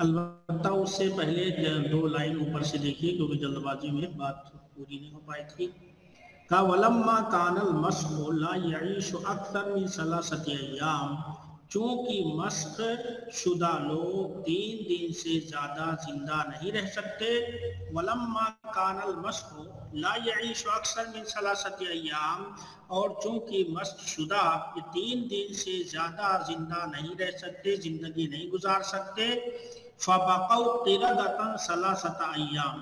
البتہ اس سے پہلے 2 لائن اوپر سے دیکھیے کیونکہ جلد بازی میں بات پوری نہیں ہو پائی تھی. کا ولما کان المسخ لا یعیش اکثر من 3 ایام، چونکہ مسخ شدہ لوگ 3 دن سے زیادہ زندہ نہیں رہ سکتے. ولما کان المسخ لا یعیش اکثر من 3 ایام، اور چونکہ مسخ شدہ 3 دن سے زیادہ زندہ نہیں رہ سکتے، زندگی نہیں گزار سکتے. فبقوا قردة 3 ایام،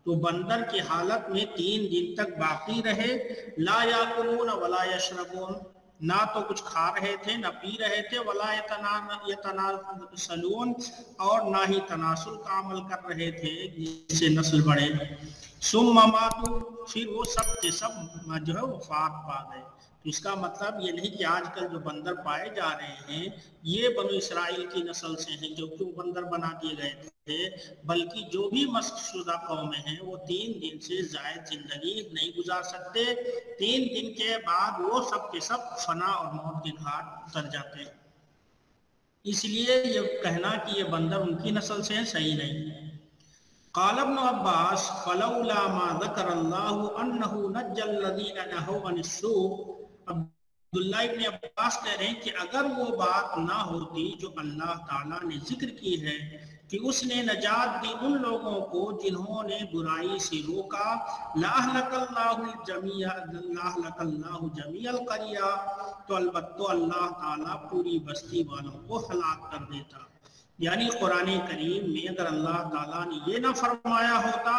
تو بندر کی حالت میں 3 دن تک باقی رہے. لا یاکلون ولا یشربون، نہ تو کچھ کھا رہے تھے نہ پی رہے تھے. ولا یتناسلون، اور نہ ہی تناسل کا عمل کر رہے تھے جس سے نسل بڑھے. ثم ماتوا، پھر وہ سب کے سب جو ہے وفات پا گئے. تو اس کا مطلب یہ نہیں کہ آج کل جو بندر پائے جا رہے ہیں یہ بنو اسرائیل کی نسل سے ہیں جو کیوں بندر بنا دیے گئے تھے، بلکہ جو بھی مسخ شدہ قومیں ہیں وہ 3 دن سے زائد زندگی نہیں گزار سکتے. 3 دن کے بعد وہ سب کے سب فنا اور موت کے گھاٹ اتر جاتے ہیں. اس لیے یہ کہنا کہ یہ بندر ان کی نسل سے ہیں صحیح نہیں. قال ابن عباس فلولا ما ذکر اللہ انہ نجى الذین نہوا عن السوء. عبداللہ ابن عباس کہہ رہے ہیں کہ اگر وہ بات نہ ہوتی جو اللہ تعالیٰ نے ذکر کی ہے کہ اس نے نجات دی ان لوگوں کو جنہوں نے برائی سے روکا. لَأَهْلَكَ اللَّهُ جَمِيعَ الْقَرْيَةِ، تو البتہ اللہ تعالیٰ پوری بستی والوں کو ہلاک کر دیتا. یعنی قرآن کریم میں اگر اللہ تعالیٰ نے یہ نہ فرمایا ہوتا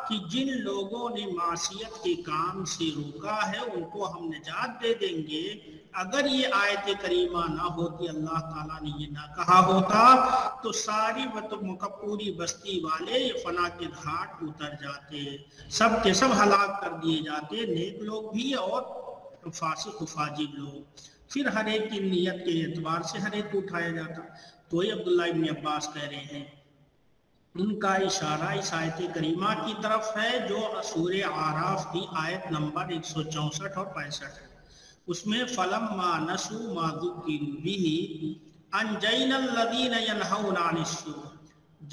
کہ جن لوگوں نے معصیت کے کام سے روکا ہے ان کو ہم نجات دے دیں گے، اگر یہ آیت کریمہ نہ ہوتی، اللہ تعالیٰ نے یہ نہ کہا ہوتا، تو ساری پوری بستی والے یہ فنا کے گھاٹ اتر جاتے، سب کے سب ہلاک کر دیے جاتے، نیک لوگ بھی اور فاسق و فاجر لوگ. پھر ہر ایک کی نیت کے اعتبار سے ہر ایک کو اٹھایا جاتا. تو یہ عبداللہ ابن عباس کہہ رہے ہیں ان کا اشارہ اس آیت کریمہ کی طرف ہے جو سورہ اعراف کی آیت نمبر 164 اور 65 ہے. اس میں فَلَمَّا نَسُوا مَا ذُكِّرُوا بِهِ أَنْجَيْنَا الَّذِينَ يَنْهَوْنَ عَنِ السُّوءِ،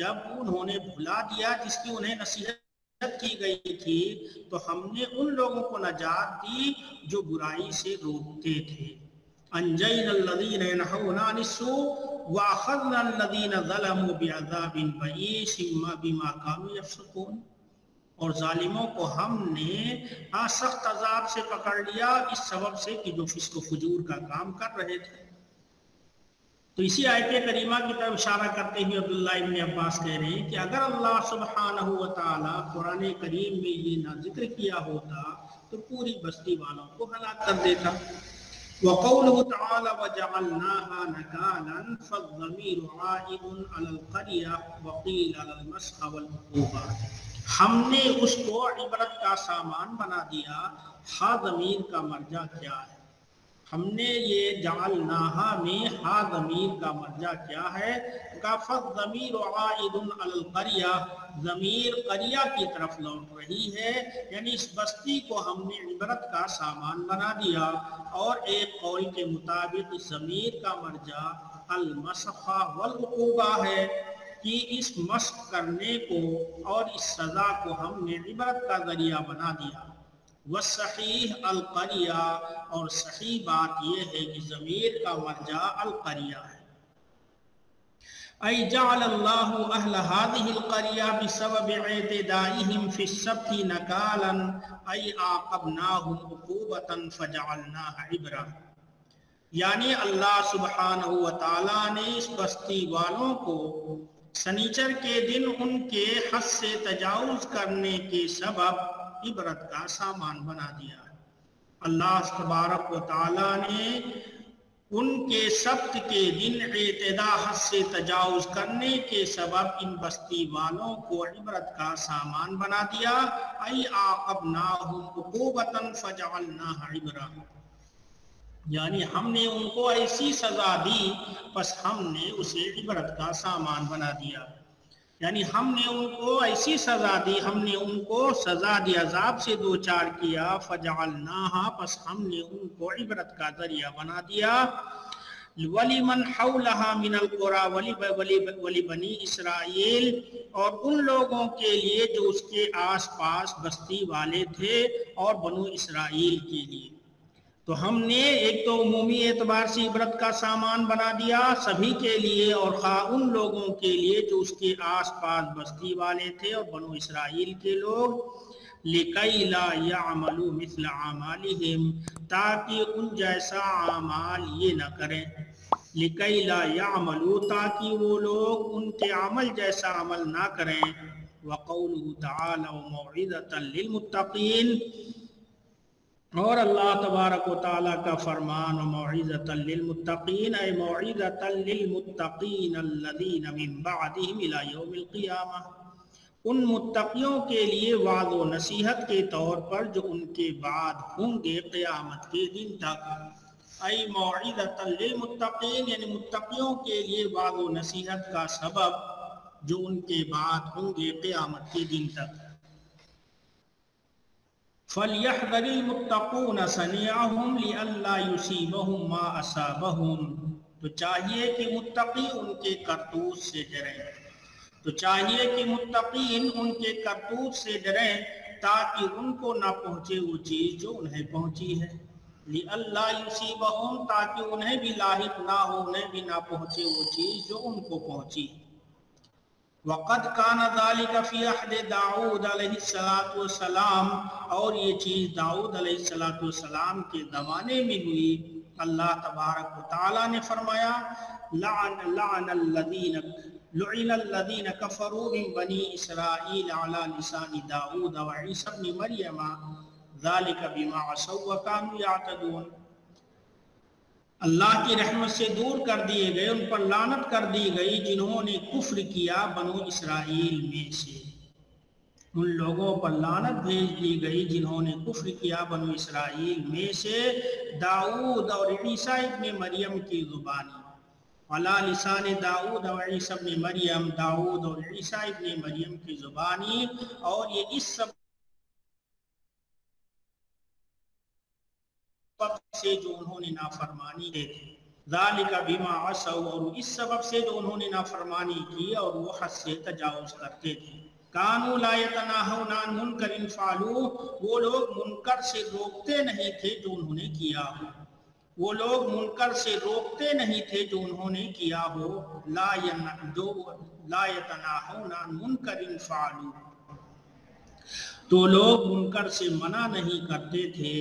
جب انہوں نے بھلا دیا جس کی انہیں نصیحت کی گئی تھی تو ہم نے ان لوگوں کو نجات دی جو برائی سے روکتے تھے. انجینا الذین ینہون عن السوء واخذنا الذین ظلموا بعذاب بئیس بما کانوا یفسقون، اور ظالموں کو ہم نے سخت عذاب سے پکڑ لیا اس سبب سے کہ جو فسق و فجور کا کام کر رہے تھے. تو اسی آیت کریمہ کی طرف اشارہ کرتے ہوئے عبداللہ ابن عباس کہہ رہے ہیں کہ اگر اللہ سبحانہ و تعالی قرآن کریم میں یہ نہ ذکر کیا ہوتا تو پوری بستی والوں کو ہلاک کر دیتا. وقوله تعالى وجعلناها نكالا فالضمير عائد على القرية وقيل على المسخ والعقوبة، ہم نے اس کو عبرت کا سامان بنا دیا. ہا ضمیر کا مرجع کیا ہے؟ ہم نے یہ جعلناہا میں ہا ضمیر کا مرجع کیا ہے؟ فالضمیر عائد علی القریہ، ضمیر قریہ کی طرف لوٹ رہی ہے، یعنی اس بستی کو ہم نے عبرت کا سامان بنا دیا. اور ایک قول کے مطابق اس ضمیر کا مرجع المسخ والعقوبہ ہے کہ اس مسخ کرنے کو اور اس سزا کو ہم نے عبرت کا ذریعہ بنا دیا. والصحیح القریہ، اور صحیح بات یہ ہے کہ ضمیر کا مرجع القریہ ہے. ای جعل اللہ اہل هذه القریہ بسبب اعتدائهم فی السبت نکالا ای عاقبناہم عقوبتا فجعلناها عبرہ، یعنی اللہ سبحانہ و تعالیٰ نے اس بستی والوں کو سنیچر کے دن ان کے حد سے تجاوز کرنے کے سبب عبرت کا سامان بنا دیا. اللہ تبارک و تعالیٰ نے ان کے سبت کے دن اعتداء حد سے تجاوز کرنے کے سبب ان بستی والوں کو عبرت کا سامان بنا دیا. ای عاقبناہم عقوبۃ فجعلناها عبرہ، یعنی ہم نے ان کو ایسی سزا دی پس ہم نے اسے عبرت کا سامان بنا دیا. یعنی ہم نے ان کو ایسی سزا دی، ہم نے ان کو سزا دی، عذاب سے دوچار کیا. فجعلناها، پس ہم نے ان کو عبرت کا ذریعہ بنا دیا. وَلِمَنْ حَوْلَهَا مِنَ الْقُرَى وَلِبَنِي اسرائیل، اور ان لوگوں کے لیے جو اس کے آس پاس بستی والے تھے اور بنو اسرائیل کے لیے۔ تو ہم نے ایک تو عمومی اعتبار سے عبرت کا سامان بنا دیا سبھی کے لیے، اور خواہ ان لوگوں کے لیے جو اس کے آس پاس بستی والے تھے اور بنو اسرائیل کے لوگ، لِكَيْ لَا يَعْمَلُوا مِثْلَ أَعْمَالِهِمْ، تاکہ ان جیسا اعمال یہ نہ کریں، لِكَيْ لَا يَعْمَلُوا، تاکہ وہ لوگ ان کے عمل جیسا عمل نہ کریں۔ وَقَوْلُهُ تَعَالَى وَمَوْعِظَةً لِلْمُتَّقِينَ، اور اللہ تبارک و تعالیٰ کا فرمان وَمَوْعِظَةً لِلْمُتَّقِينَ اے مَوْعِظَةً لِلْمُتَّقِينَ الَّذِينَ مِن بَعْدِهِمْ إِلَى يَوْمِ الْقِيَامَةِ، ان متقیوں کے لیے وعظ و نصیحت کے طور پر جو ان کے بعد ہوں گے قیامت کے دن تک۔ اے موعظۃ للمتقین، یعنی متقیوں کے لیے وعظ و نصیحت کا سبب جو ان کے بعد ہوں گے قیامت کے دن تک۔ فَلْيَحْذَرِ الْمُتَّقُونَ صَنِيعَهُمْ لِئَلَّا يُصِيبَهُم مَّا أَصَابَهُم، تو چاہیے کہ متقی ان کے کرتوت سے ڈریں، تو چاہیے کہ متقین ان کے کرتوت سے ڈریں تاکہ ان کو نہ پہنچے وہ چیز جو انہیں پہنچی ہے، لِأَلَّا يُصِيبَهُم، تاکہ انہیں بھی لاحق نہ ہو، انہیں بھی نہ پہنچے وہ چیز جو ان کو پہنچی۔ وَقَدْ كَانَ ذَلِكَ فِي عَهْدِ داؤد علیہ السلام، اور یہ چیز داؤد علیہ السلام کے زمانے میں ہوئی۔ اللہ تبارک و تعالیٰ نے فرمایا لعن الذین کفروا من بنی اسرائیل علی لسان داؤد وعیسی ابن مریم ذلک بما عصوا وکانوا یعتدون، اللہ کی رحمت سے دور کر دیے گئے، ان پر لعنت کر دی گئی جنہوں نے کفر کیا بنو اسرائیل میں سے، ان لوگوں پر لعنت بھیج دی گئی جنہوں نے کفر کیا بنو اسرائیل میں سے داؤد اور عیسیٰ ابن مریم کی زبانی، علی لسان داؤد اور عیسیٰ ابن مریم، داؤد اور عیسیٰ ابن مریم کی زبانی، اور یہ اس سب سے جو انہوں نے نافرمانی کی تھی، ذالک بما عصوا، اور اس سبب سے جو انہوں نے نافرمانی کی اور وہ حد سے تجاوز کرتے تھے، کانوا لا یتناہون عن منکر فعلوہ، وہ لوگ منکر سے روکتے نہیں تھے جو انہوں نے کیا ہو، وہ لوگ منکر سے روکتے نہیں تھے جو انہوں نے کیا ہو، لا یتناہون عن منکر فعلوہ، تو لوگ منکر سے منع نہیں کرتے تھے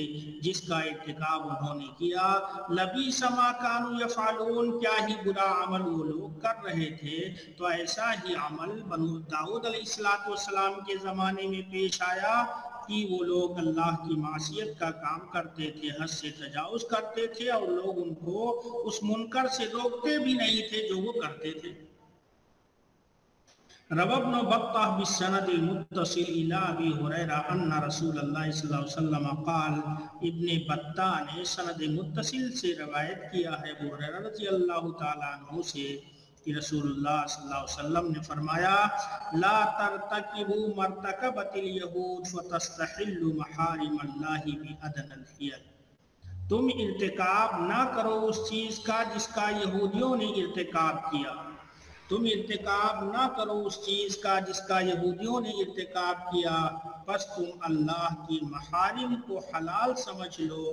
جس کا ارتکاب انہوں نے کیا، لبئس ما کانوا یفعلون، کیا ہی برا عمل وہ لوگ کر رہے تھے۔ تو ایسا ہی عمل بنو داؤد علیہ السلام کے زمانے میں پیش آیا کہ وہ لوگ اللہ کی معصیت کا کام کرتے تھے، حد سے تجاوز کرتے تھے، اور لوگ ان کو اس منکر سے روکتے بھی نہیں تھے جو وہ کرتے تھے۔ روى ابن بطہ بالسند المتصل الى ابی ہریرہ ان رسول اللہ صلی اللہ علیہ وسلم قال، ابن بطہ نے سند متصل سے روایت کیا ہے ابو ہریرہ رضی اللہ تعالیٰ عنہ سے کہ رسول اللہ صلی اللہ علیہ وسلم نے فرمایا لا ترتکبوا مرتکبت الیہود فتستحلوا محارم اللہ بأدنى الحیل، تم ارتکاب نہ کرو اس چیز کا جس کا یہودیوں نے ارتکاب کیا، تم ارتکاب نہ کرو اس چیز کا جس کا یہودیوں نے ارتکاب کیا، پس تم اللہ کی محارم کو حلال سمجھ لو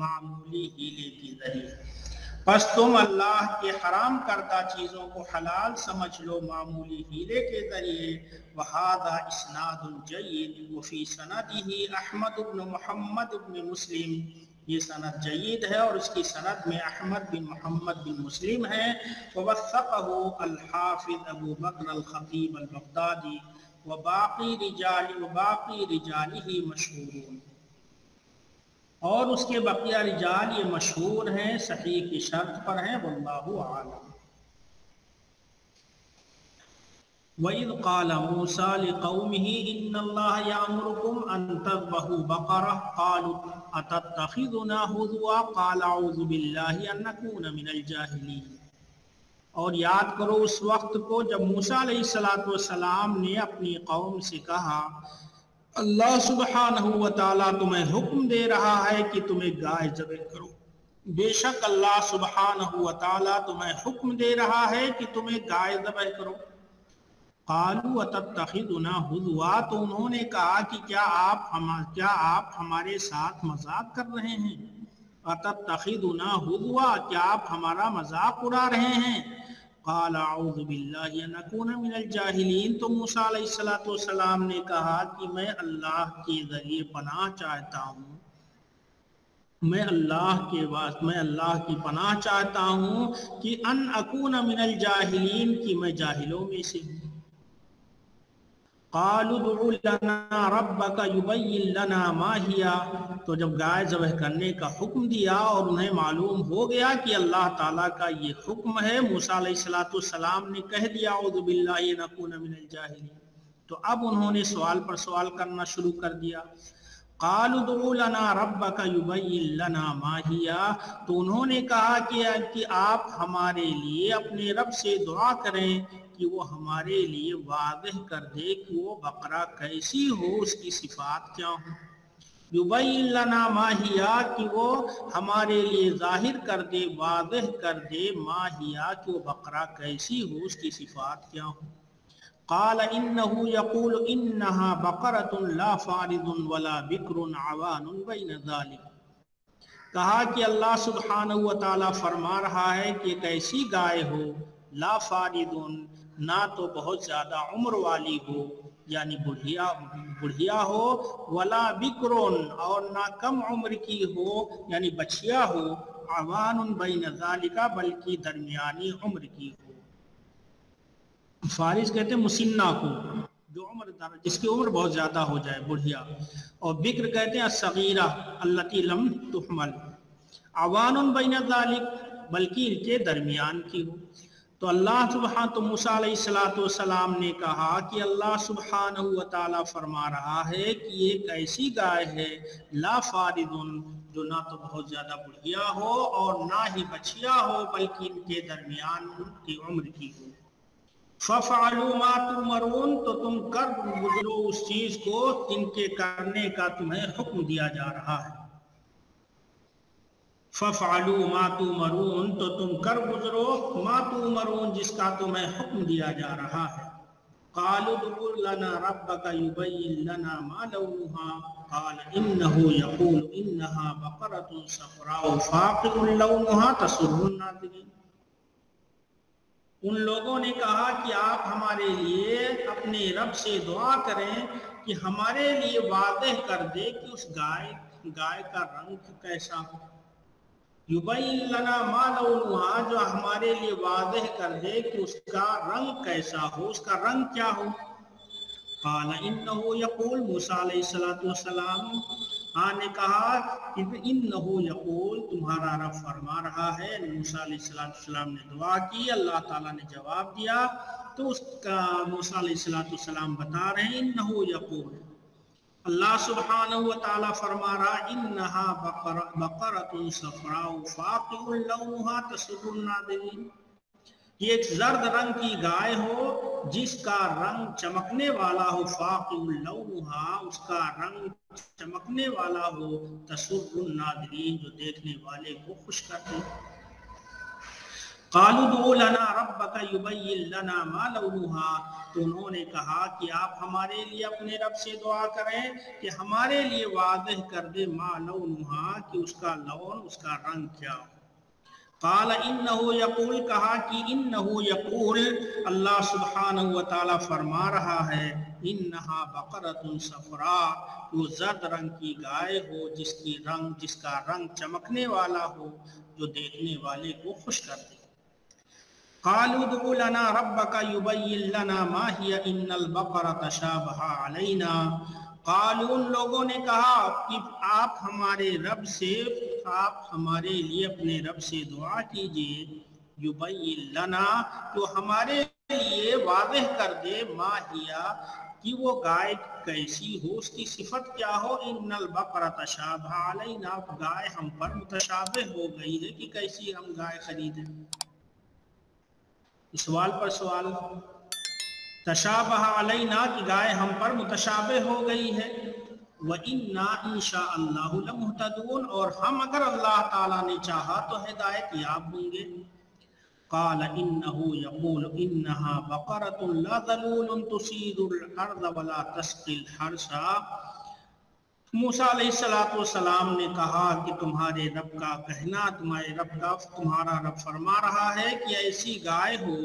معمولی ہیلے کے ذریعے، پس تم اللہ کے حرام کردہ چیزوں کو حلال سمجھ لو معمولی ہیلے کے ذریعے۔ وَهَذَا إِسْنَادٌ جَيِّدٌ وَفِي سَنَدِهِ أَحْمَدُ بْنُ مُحَمَّدُ بْنُ مُسْلِمٍ، یہ سند جید ہے اور اس کی سند میں احمد بن محمد بن مسلم ہے، ووثقه الحافظ ابو بکر الخطیب البغدادی وباقی رجالہ مشہورون، اور اس کے بقیہ رجال یہ مشہور ہیں، صحیح کی شرط پر ہیں، واللہ اعلم۔ وَإِذْ قَالَ مُوسَى لِقَوْمِهِ إِنَّ اللَّهَ يَأْمُرُكُمْ أَن تَذْبَحُوا بَقَرَةً قَالُوا أَتَتَّخِذُنَا هُزُوًا قَالَ أَعُوذُ بِاللَّهِ أَن أَكُونَ مِنَ الْجَاهِلِينَ، اور یاد کرو اس وقت کو جب موسیٰ علیہ السلام نے اپنی قوم سے کہا اللہ سبحانہ و تعالیٰ تمہیں حکم دے رہا ہے کہ تمہیں گائے ذبح کرو، بے شک اللہ سبحانہ و تعالیٰ تمہیں حکم دے رہا ہے کہ تمہیں گائے ذبح کرو۔ قالوا اتتخذنا ہزوا، تو انہوں نے کہا کہ کیا آپ ہمارے ساتھ مذاق کر رہے ہیں؟ اتتخذنا ہزوا، کیا آپ ہمارا مذاق اڑا رہے ہیں؟ قال اعوذ باللہ ان اکون من الجاہلین، تو موسیٰ علیہ السلام نے کہا کہ میں اللہ کے ذریعے پناہ چاہتا ہوں، میں اللہ کی پناہ چاہتا ہوں کہ ان اکون من الجاہلین، کہ میں جاہلوں میں سے ہوں۔ قالوا ادع لنا ربک یبین لنا ما ہی، تو جب گائے ذبح کرنے کا حکم دیا اور انہیں معلوم ہو گیا کہ اللہ تعالیٰ کا یہ حکم ہے، موسیٰ علیہ السلام نے کہہ دیا اعوذ باللہ ان اکون من الجاہلین، تو اب انہوں نے سوال پر سوال کرنا شروع کر دیا۔ قالوا ادع لنا ربک یبین لنا ما ہی، تو انہوں نے کہا کہ آپ ہمارے لیے اپنے رب سے دعا کریں کہ وہ ہمارے لیے واضح کر دے کہ وہ بقرہ کیسی ہو، اس کی صفات کیا ہوں۔ یبین لنا ما ہی، کہ وہ ہمارے لیے ظاہر کر دے، واضح کر دے، ما ہی، کہ وہ بقرہ کیسی ہو، اس کی صفات کیا ہوں۔ قال انه يقول انها بقرة لا فارض ولا بكر عوان بين ذلك، کہا کہ اللہ سبحانہ و تعالیٰ فرما رہا ہے کہ ایک ایسی گائے ہو، لا فارض، نہ تو بہت زیادہ عمر والی ہو یعنی بڑھیا ہو، ولا بکر، اور نہ کم عمر کی ہو یعنی بچیا ہو، عوان بین ذالک، بلکہ درمیانی عمر کی ہو۔ فارض کہتے ہیں مسنہ کو، جس کی عمر بہت زیادہ ہو جائے، بڑھیا، اور بکر کہتے ہیں الصغیرہ التی لم تحمل، عوان بین ذالک، بلکہ ان کے درمیان کی ہو۔ تو تو موسیٰ علیہ السلام نے کہا کہ اللہ سبحانہ و تعالیٰ فرما رہا ہے کہ یہ ایک ایسی گائے ہے، لا فارض، جو نہ تو بہت زیادہ بڑھیا ہو اور نہ ہی بچیا ہو، بلکہ ان کے درمیان کی عمر کی ہو۔ فَفْعَلُوا مَا تُؤْمَرُونَ، تو تم کر گزرو اس چیز کو جن کے کرنے کا تمہیں حکم دیا جا رہا ہے۔ فَفْعَلُوا مَا تُؤْمَرُونَ، تو تم کر گزرو مَا تُؤْمَرُونَ، جس کا تمہیں حکم دیا جا رہا ہے۔ قَالُوا ادْعُ لَنَا رَبَّكَ يُبَيِّن لَنَا مَا لَوْنُهَا قَالَ إِنَّهُ يَقُولُ إِنَّهَا بَقَرَةٌ صَفْرَاءُ فَاقِعٌ لَوْنُهَا تَسُرُّ النَّاظِرِينَ۔ ان لوگوں نے کہا کہ آپ ہمارے لیے اپنے رب سے دعا کریں کہ ہمارے لیے واضح کر دے کہ اس گائے کا رنگ کیسا ہو۔ یبین لنا ما لونہا، جو ہمارے لیے واضح کر دے کہ اس کا رنگ کیسا ہو، اس کا رنگ کیا ہو۔ قال انہو یقول، موسیٰ علیہ السلام نے کہا کہ انہو یقول، تمہارا رب فرما رہا ہے۔ موسیٰ علیہ السلام نے دعا کی، اللہ تعالیٰ نے جواب دیا، تو اس کا موسیٰ علیہ السلام بتا رہے ہیں انہو یقول، اللہ سبحانہ و تعالیٰ فرما رہا انہا بقرۃ صفراء فاقع لونہا تسر الناظرین، یہ ایک زرد رنگ کی گائے ہو جس کا رنگ چمکنے والا ہو، فاقع لونہا، اس کا رنگ چمکنے والا ہو، تسر الناظرین، جو دیکھنے والے کو خوش کرتے۔ قالوا ادع لنا ربک یبین لنا ما لونہا، تو انہوں نے کہا کہ آپ ہمارے لیے اپنے رب سے دعا کریں کہ ہمارے لیے واضح کر دے ما لونہا، کہ اس کا لون، اس کا رنگ کیا ہو۔ قال انہو یقول، کہا کہ انہو یقول، اللہ سبحانہ و تعالیٰ فرما رہا ہے انہا بقرۃ صفراء، وہ زرد رنگ کی گائے ہو جس کا رنگ چمکنے والا ہو، جو دیکھنے والے کو خوش کر دے۔ قالوا ادع لنا ربک یبین لنا ما ہی ان البقرۃ تشابہ علینا، قالوا، ان لوگوں نے کہا کہ آپ ہمارے لیے اپنے رب سے دعا کیجئے، یبین لنا، تو ہمارے لیے واضح کر دے، ما ہی، کہ وہ گائے کیسی ہو، اس کی صفت کیا ہو، ان البقرۃ تشابہ علینا، گائے ہم پر متشابہ ہو گئی ہے کہ کیسی ہم گائے خریدیں۔ سوال پر سوال، تشابہ علینا، کی گائے ہم پر متشابہ ہو گئی ہے۔ وَإِنَّا إِن شَاءَ اللَّهُ لَمُهْتَدُونَ، اور ہم اگر اللہ تعالیٰ نے چاہا تو ہدایت یاب ہوں گے۔ قال إنه يقول إنها بقرة لا ذلول تثير الأرض ولا تسقي الحرث۔ موسیٰ علیہ السلام نے کہا کہ تمہارے رب کا کہنا، تمہارا رب فرما رہا ہے کہ ایسی گائے ہو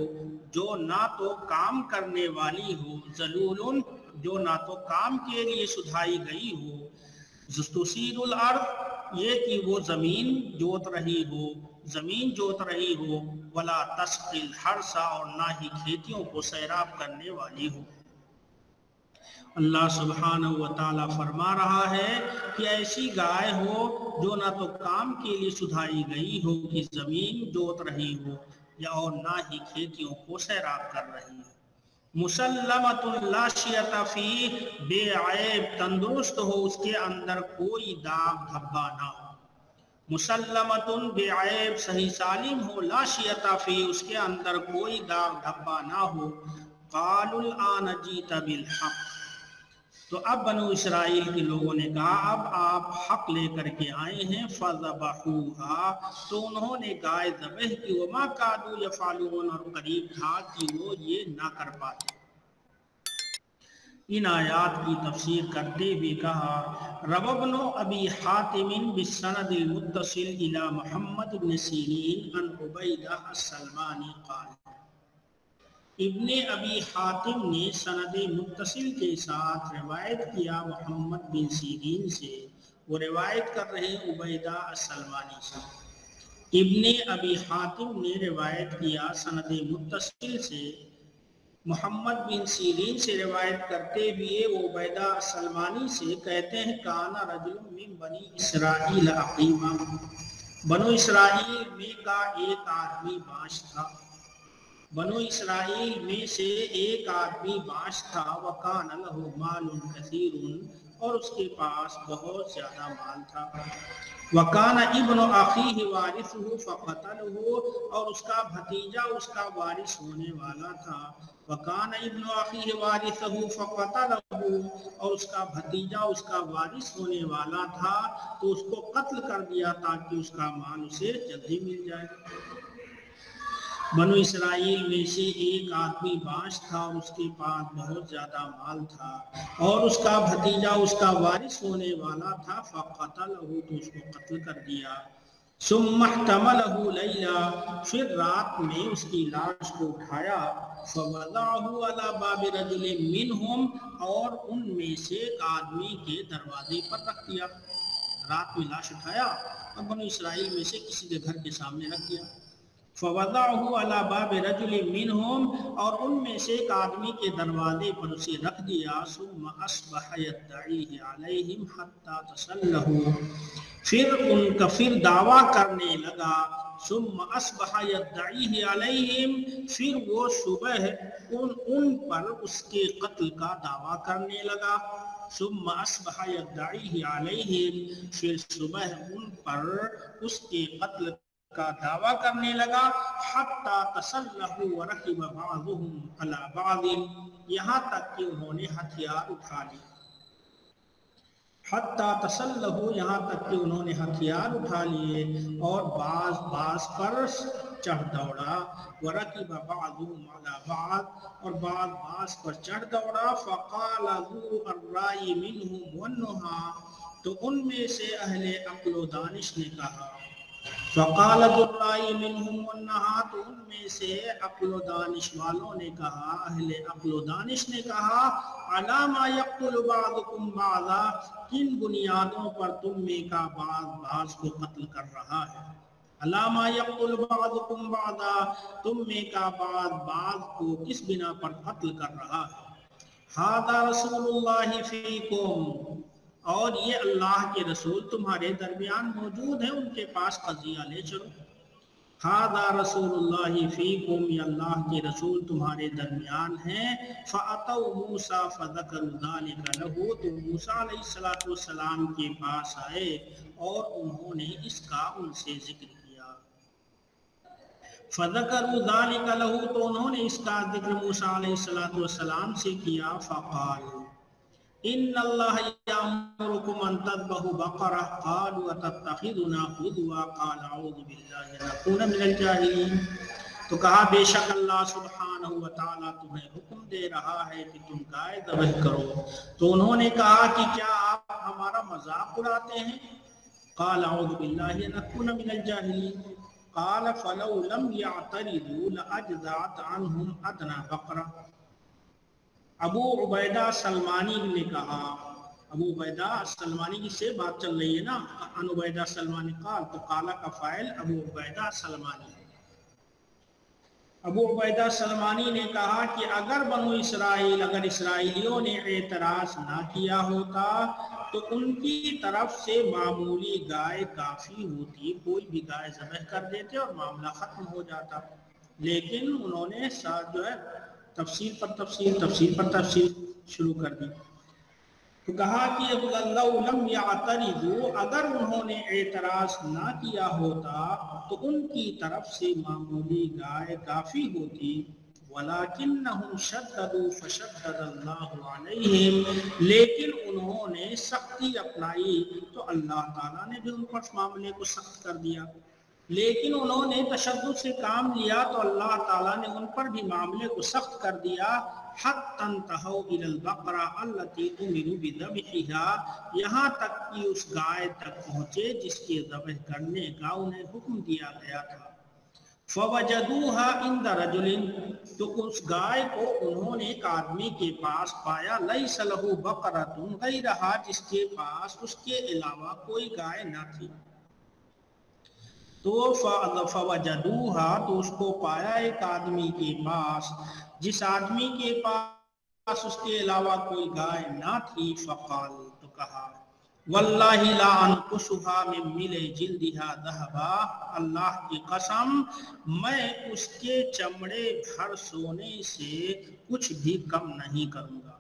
جو نہ تو کام کرنے والی ہو، ذلول جو نہ تو کام کے لیے سدھائی گئی ہو، تثیر الارض یہ کہ وہ زمین جوت رہی ہو، ولا تسقی الحرث اور نہ ہی کھیتیوں کو سیراب کرنے والی ہو۔ اللہ سبحانہ و تعالیٰ فرما رہا ہے کہ ایسی گائے ہو جو نہ تو کام کے لیے سدھائی گئی ہو کہ زمین جوت رہی ہو، یا اور نہ ہی کھیتیوں کو سیراب کر رہی ہو۔ مسلمۃ لا شیۃ فیہ، بے عیب تندرست ہو، اس کے اندر کوئی داغ دھبا نہ ہو۔ مسلمۃ بے عیب صحیح سالم ہو، لا شیۃ فیہ اس کے اندر کوئی داغ دھبا نہ ہو۔ قالوا الآن جئت بالحق، تو اب بنو اسرائیل کے لوگوں نے کہا اب آپ حق لے کر کے آئے ہیں۔ فذبحوها، تو انہوں نے گائے ذبح کی، وما کادوا یفعلون، اور قریب تھا کہ وہ یہ نہ کر پاتے۔ ان آیات کی تفسیر کرتے ہوئے کہا روى ابن ابی حاتم بالسند المتصل الى محمد بن سیرین عن عبیدہ السلمانی قال، ابن ابی حاتم نے سند متصل کے ساتھ روایت کیا محمد بن سیرین سے، وہ روایت کر رہے عبیدہ السلمانی سے۔ ابن ابی حاتم نے روایت کیا سند متصل سے محمد بن سیرین سے روایت کرتے ہوئے وہ عبیدہ السلمانی سے کہتے ہیں کانا رجل من بنی اسرائیل عقیما، بنو اسرائیل میں کا ایک آدمی باش تھا، بنو اسرائیل میں سے ایک آدمی باش تھا، وَكَانَ لَهُ مَالٌ كَثِيرٌ اور اس کے پاس بہت زیادہ مال تھا، وَكَانَ ابْنُ أَخِيهِ وَارِثُهُ فَقَتَلَهُ اور اس کا بھتیجا اس کا وارث ہونے والا تھا، وَكَانَ ابْنُ أَخِيهِ وَارِثُهُ فَقَتَلَهُ اور اس کا بھتیجا اس کا وارث ہونے والا تھا تو اس کو قتل کر دیا تاکہ اس کا مال اسے جلدی مل جائے۔ بنو اسرائیل میں سے ایک آدمی باش تھا اور اس کے پاس بہت زیادہ مال تھا اور اس کا بھتیجا اس کا وارث ہونے والا تھا، فقتلہ تو اس کو قتل کر دیا، ثم احتملہ لیلا پھر رات میں اس کی لاش کو اٹھایا، فوضعہ علی باب رجل منہم اور ان میں سے ایک آدمی کے دروازے پر رکھ دیا۔ رات میں لاش اٹھایا اور بنو اسرائیل میں سے کسی کے گھر کے سامنے رکھ دیا۔ فوضعہ علی باب رجل منہم اور ان میں سے ایک آدمی کے دروازے پر اسے رکھ دیا، ثم اصبح یدعیہ علیہم حتی تسلہ پھر دعویٰ کرنے لگا، ثم اصبح یدعیہ علیہم پھر وہ صبح ان پر اس کے قتل کا دعویٰ کرنے لگا، ثم اصبح یدعیہ علیہم پھر صبح ان پر اس کے قتل کا دعویٰ کرنے لگا، حتی تسلحوا ورکب بعضهم علی بعض یہاں تک کہ انہوں نے ہتھیار اٹھا لیے، حتی تسلحوا یہاں تک کہ انہوں نے ہتھیار اٹھا لیے اور بعض پر چڑھ دوڑا، ورکب بعضهم علی بعض اور بعض پر چڑھ دوڑا، فقال ذو الرأی منهم والنہى تو ان میں سے اہل عقل و دانش نے کہا، فقال ذو الرأی منهم والنہى تو ان میں سے عقل و دانش والوں نے کہا، اہل عقل و دانش نے کہا، علی ما یقتل بعضکم بعضا کن بنیادوں پر تم میں کا بعض کو قتل کر رہا ہے، علی ما یقتل بعضکم بعضا تم میں کا بعض کو کس بنا پر قتل کر رہا ہے، ھذا رسول اللہ فیکم اور یہ اللہ کے رسول تمہارے درمیان موجود ہیں، ان کے پاس قضیہ لے چلو، ھذا رسول اللہ فیکم یہ اللہ کے رسول تمہارے درمیان ہیں، فأتوا موسیٰ فذکروا ذلک لہ تو موسیٰ علیہ السلام کے پاس آئے اور انہوں نے اس کا ان سے ذکر کیا، فذکروا ذلک لہ تو انہوں نے اس کا ذکر موسیٰ علیہ السلام سے کیا، فقال ان اللہ یامرکم ان تذبحوا بقرہ قالوا اتتخذنا ہزوا قال اعوذ باللہ ان اکون من الجاہلین۔ تو کہا بے شک اللہ سبحانہ و تعالیٰ تمہیں حکم دے رہا ہے کہ تم گائے ذبح کرو، تو انہوں نے کہا کہ کیا آپ ہمارا مذاق اڑاتے ہیں؟ قال اعوذ باللہ ان اکون من الجاہلین۔ قال فلو لم يعترضوا لاجزعت عنهم ادنى بقرہ۔ ابو عبیدہ سلمانی نے کہا، ابو عبیدہ سلمانی سے بات چل رہی ہے نا، ان عبیدہ سلمانی قال، تو قالا کا فاعل ابو عبیدہ سلمانی۔ ابو عبیدہ سلمانی نے کہا کہ اگر بنو اسرائیل، اگر اسرائیلیوں نے اعتراض نہ کیا ہوتا تو ان کی طرف سے معمولی گائے کافی ہوتی، کوئی بھی گائے ذبح کر دیتے اور معاملہ ختم ہو جاتا، لیکن انہوں نے ساتھ جو ہے تفصیل پر تفصیل شروع کر دی۔ تو کہا کہ لو لم یعترضوا، اگر انہوں نے اعتراض نہ کیا ہوتا تو ان کی طرف سے معمولی گائے کافی ہوتی، وَلَكِنَّهُمْ شَدَّدُوا فَشَدَّدَ اللَّهُ عَلَيْهِمْ، لیکن انہوں نے سختی اپنائی تو اللہ تعالیٰ نے بھی ان پر معاملے کو سخت کر دیا، لیکن انہوں نے تشدد سے کام لیا تو اللہ تعالیٰ نے ان پر بھی معاملے کو سخت کر دیا۔ حَتَّى انْتَهَوْا إِلَى الْبَقْرَةِ الَّتِي أُمِرُوا بِذَبْحِهَا، یہاں تک کہ اس گائے تک پہنچے جس کے ذبح کرنے کا انہیں حکم دیا گیا تھا۔ فَوَجَدُوهَا عِنْدَ رَجُلٍ، تو اس گائے کو انہوں نے ایک آدمی کے پاس پایا، لَيْسَ لَهُ بَقَرَةٌ غَيْرَهَا، جس کے پاس اس کے علاوہ کوئی گائے نہ تھی۔ تو فوجدوها، تو اس کو پایا ایک آدمی کے پاس، جس آدمی کے پاس اس کے علاوہ کوئی گائے نہ تھی، فقال، تو کہا، واللہ لا انقصها من ملء جلدها ذهبا، اللہ کی قسم میں اس کے چمڑے بھر سونے سے کچھ بھی کم نہیں کروں گا۔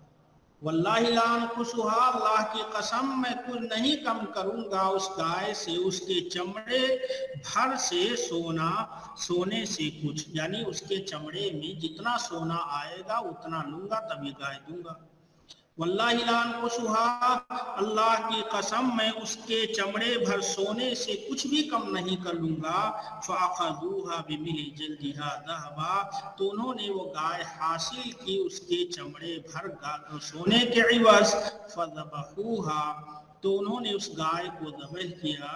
واللہ لا انقصها، اللہ کی قسم میں کچھ نہیں کم کروں گا اس گائے سے، اس کے چمڑے بھر سے سونے سے کچھ، یعنی اس کے چمڑے میں جتنا سونا آئے گا اتنا لوں گا تب یہ گائے دوں گا۔ واللہ لا انقصها، اللہ کی قسم میں اس کے چمڑے بھر سونے سے کچھ بھی کم نہیں کر لوں گا۔ فَأَخَذُوهَا بِمِلْءِ جِلْدِهَا ذَهَبًا، تو انہوں نے وہ گائے حاصل کی اس کے چمڑے بھر سونے کے عوض۔ فَذَبَحُوهَا، تو انہوں نے اس گائے کو ذبح کیا۔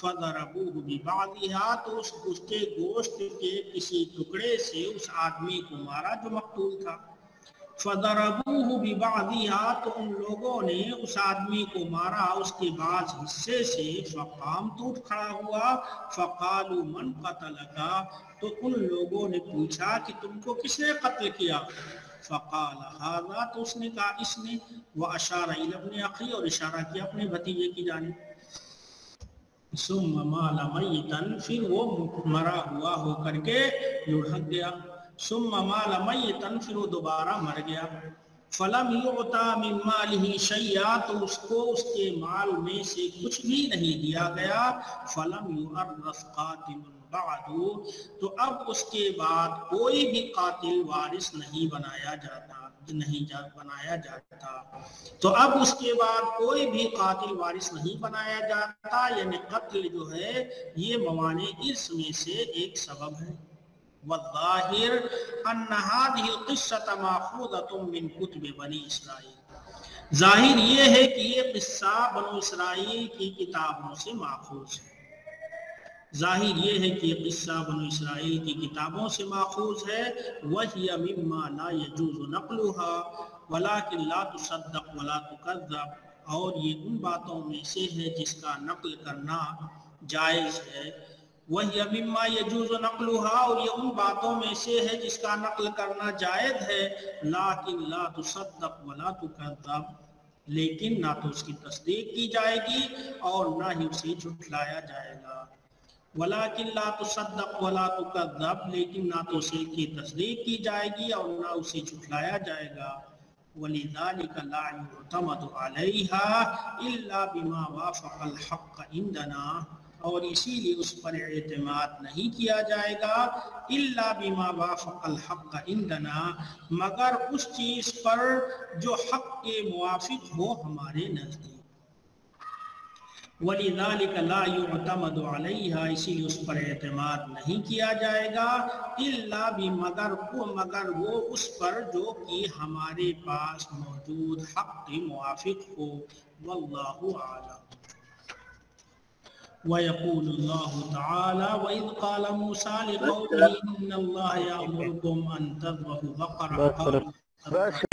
فَضَرَبُوهُ بِبَعْضِهَا، تو اس کے گوشت کے کسی ٹکڑے سے اس آدمی کو مارا جو مقتول تھا۔ فَضَرَبُوهُ بِبَعْضِهَا، تو ان لوگوں نے اس آدمی کو مارا اس کے بعض حصے سے۔ فقام، تو اٹھ کھڑا ہوا۔ فقالوا من قتلك، تو ان لوگوں نے پوچھا کہ تم کو کس نے قتل کیا؟ فقال هذا، تو اس نے کہا اس نے، واشار الى ابن اخی، اور اشارہ کیا اپنے بھتیجے کی جانب۔ ثم مال میتا، پھر وہ مرا ہوا ہو کر کے لڑھک گیا۔ ثم مال میتا، پھر وہ دوبارہ مر گیا۔ فلم یعطا من مالہ شیئا، تو اس کو اس کے مال میں سے کچھ بھی نہیں دیا گیا۔ فلم یورث قاتل بعد، تو اب اس کے بعد کوئی بھی قاتل وارث نہیں بنایا جاتا۔ تو اب اس کے بعد کوئی بھی قاتل وارث نہیں بنایا جاتا، یعنی قتل جو ہے یہ موانع ارث میں سے ایک سبب ہے۔ والظاہر ان هذه القصة ماخوذة من کتب بنی اسرائیل، ظاہر یہ ہے کہ یہ قصہ بنو اسرائیل کی کتابوں سے ماخوذ ہے۔ ظاہر یہ ہے کہ یہ قصہ بنو اسرائیل کی کتابوں سے ماخوذ ہے۔ وَهِيَ مِمَّا لَا يَجُوزُ نَقْلُهَا وَلَكِنْ لَا تُصَدَّقْ وَلَا تُكَذَّبْ، اور یہ ان باتوں میں سے ہے جس کا نقل کرنا جائز ہے۔ وَهِيَ مِمَّا يَجُوزُ نَقْلُهَا، اور یہ ان باتوں میں سے ہے جس کا نقل کرنا جائز ہے۔ لَكِنْ لَا تُصَدَّقْ وَلَا تُكَذَّبْ، لیکن نہ تو اس کی تصدیق کی جائے گی اور نہ ہی اسے جھٹلایا جائے گا۔ وَلَكِنْ لَا تُصَدَّقْ وَلَا تُكَذَّبْ، لیکن نہ تو اسے کی تصدیق کی جائے گی اور نہ اسے جھٹلایا جائے گا۔ وَلِذَلِكَ لَا يُعْتَمَدُ عَلَيْهَا إِلَّا بِمَا وَافَقَ الْحَقَّ عِنْدَنَا، اور اسی لیے اس پر اعتماد نہیں کیا جائے گا الا بما وافق الحق عندنا، مگر اس چیز پر جو حق کے موافق ہو ہمارے نزدیک۔ وَلِذَلِكَ لَا يُعْتَمَدُ عَلَيْهَا، اسی لیے اس پر اعتماد نہیں کیا جائے گا الا مگر وہ اس پر جو کہ ہمارے پاس موجود حق کے موافق ہو۔ واللہ اعلم۔ وَيَقُولُ اللَّهُ تَعَالَى وَإِذْ قَالَ مُوسَىٰ لِقَوْمِهِ إِنَّ اللَّهَ يَأْمُرُكُمْ أَن تَذْبَحُوا بَقَرَةً